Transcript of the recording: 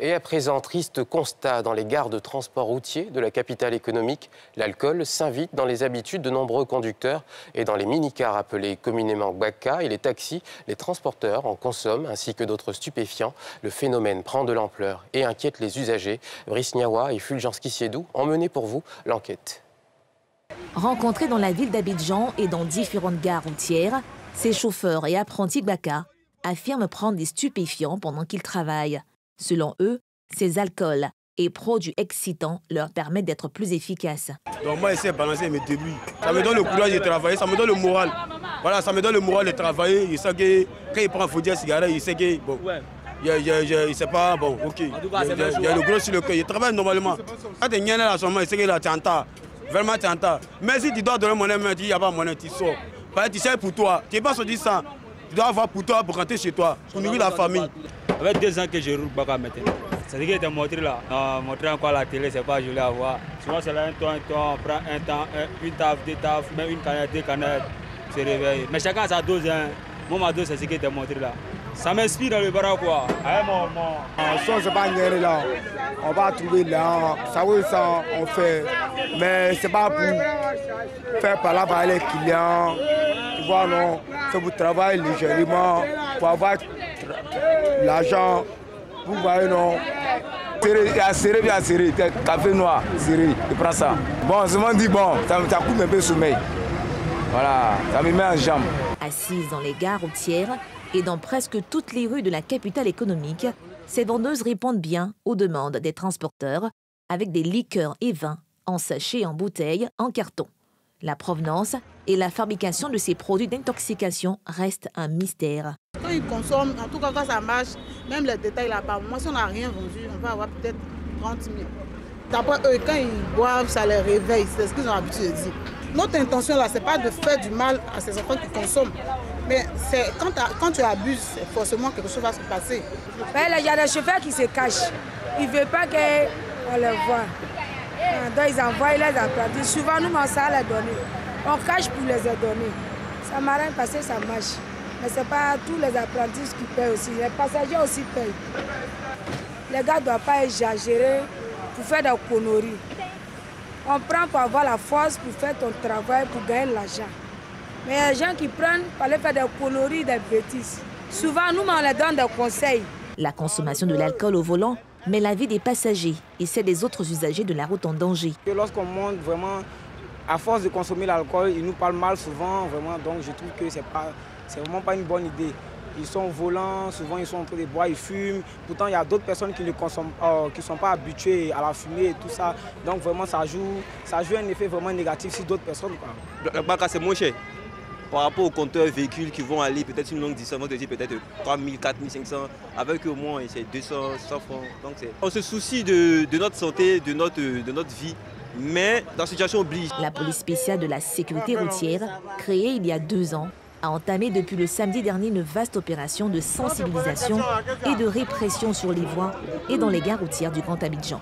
Et à présent, triste constat dans les gares de transport routier de la capitale économique. L'alcool s'invite dans les habitudes de nombreux conducteurs et dans les mini-cars appelés communément Baka et les taxis, les transporteurs en consomment ainsi que d'autres stupéfiants. Le phénomène prend de l'ampleur et inquiète les usagers. Brice Niawa et Fulgence Kissiedou ont mené pour vous l'enquête. Rencontrés dans la ville d'Abidjan et dans différentes gares routières, ces chauffeurs et apprentis Baka affirment prendre des stupéfiants pendant qu'ils travaillent. Selon eux, ces alcools et produits excitants leur permettent d'être plus efficaces. Donc moi, j'essaie de balancer mes débuts. Ça me donne le courage de travailler, ça me donne le moral. Voilà, ça me donne le moral de travailler. Il sait que quand il prend un foutu cigarette, il sait que bon, il sait pas, bon, ok. Il y a le gros sur le cœur, il travaille normalement. Quand tu es là, il sait que là, tu es en retard. Vraiment, tu es en retard. Mais si tu dois donner monnaie, tu dis, il n'y a pas monnaie, tu sors. Tu sais pour toi, tu n'es pas sorti sans. Tu dois avoir pour toi, pour rentrer chez toi, pour nourrir la famille. Ça fait 2 ans que je roule Baka maintenant. C'est-à-dire qu'il était montré là. Montrer encore à la télé, c'est pas joli à voir. Souvent, c'est là un temps, on prend un temps, une taf, 2 taf, même une canette, 2 canettes, se réveille. Mais chacun a sa dose. Hein. Moi, ma dose, c'est ce qui était montré là. Ça m'inspire dans le bar quoi. Si on ne sait pas gagner là, on va trouver là, ça oui, ça on fait. Mais c'est pas pour faire par là par les clients. Tu vois, non, c'est pour travailler légèrement, pour avoir l'argent, pour voir, non. Serré, bien serré, café noir, serré, tu prends ça. Bon, je me dis, bon, ça coupe un peu le sommeil. Voilà, ça me met en jambe. Assises dans les gares routières et dans presque toutes les rues de la capitale économique, ces vendeuses répondent bien aux demandes des transporteurs avec des liqueurs et vins en sachets, en bouteilles, en carton. La provenance et la fabrication de ces produits d'intoxication restent un mystère. Quand ils consomment, en tout cas quand ça marche, même les détails là-bas, moi si on n'a rien vendu, on va avoir peut-être 30 000. D'après eux, quand ils boivent, ça les réveille, c'est ce qu'ils ont l'habitude de dire. Notre intention là, c'est pas de faire du mal à ces enfants qui consomment. Mais quand tu abuses, forcément quelque chose va se passer. Il y a des chauffeurs qui se cachent. Ils ne veulent pas qu'on les voit. Donc ils envoient les apprentis. Souvent, nous, on sait les donner. On cache pour les donner. Ça m'arrange parce que ça marche. Mais ce n'est pas tous les apprentis qui payent aussi. Les passagers aussi payent. Les gars ne doivent pas exagérer pour faire des conneries. On prend pour avoir la force pour faire ton travail, pour gagner l'argent. Mais il y a des gens qui prennent pour aller faire des conneries, des bêtises. Souvent, nous, on les donne des conseils. La consommation de l'alcool au volant met la vie des passagers et celle des autres usagers de la route en danger. Lorsqu'on monte vraiment, à force de consommer l'alcool, ils nous parlent mal souvent, vraiment. Donc je trouve que c'est vraiment pas une bonne idée. Ils sont volants, souvent ils sont en train de boire, ils fument. Pourtant, il y a d'autres personnes qui ne consomment, qui sont pas habituées à la fumée et tout ça. Donc vraiment, ça joue un effet vraiment négatif sur d'autres personnes. Le Baka, c'est moins cher. Par rapport aux compteurs véhicules qui vont aller peut-être une longue distance, peut-être 3 000, 4 500, avec au moins c'est 200, 100 francs. Donc on se soucie de notre santé, de notre vie, mais la situation oblige. La police spéciale de la sécurité routière, créée il y a 2 ans, a entamé depuis le samedi dernier une vaste opération de sensibilisation et de répression sur les voies et dans les gares routières du Grand Abidjan.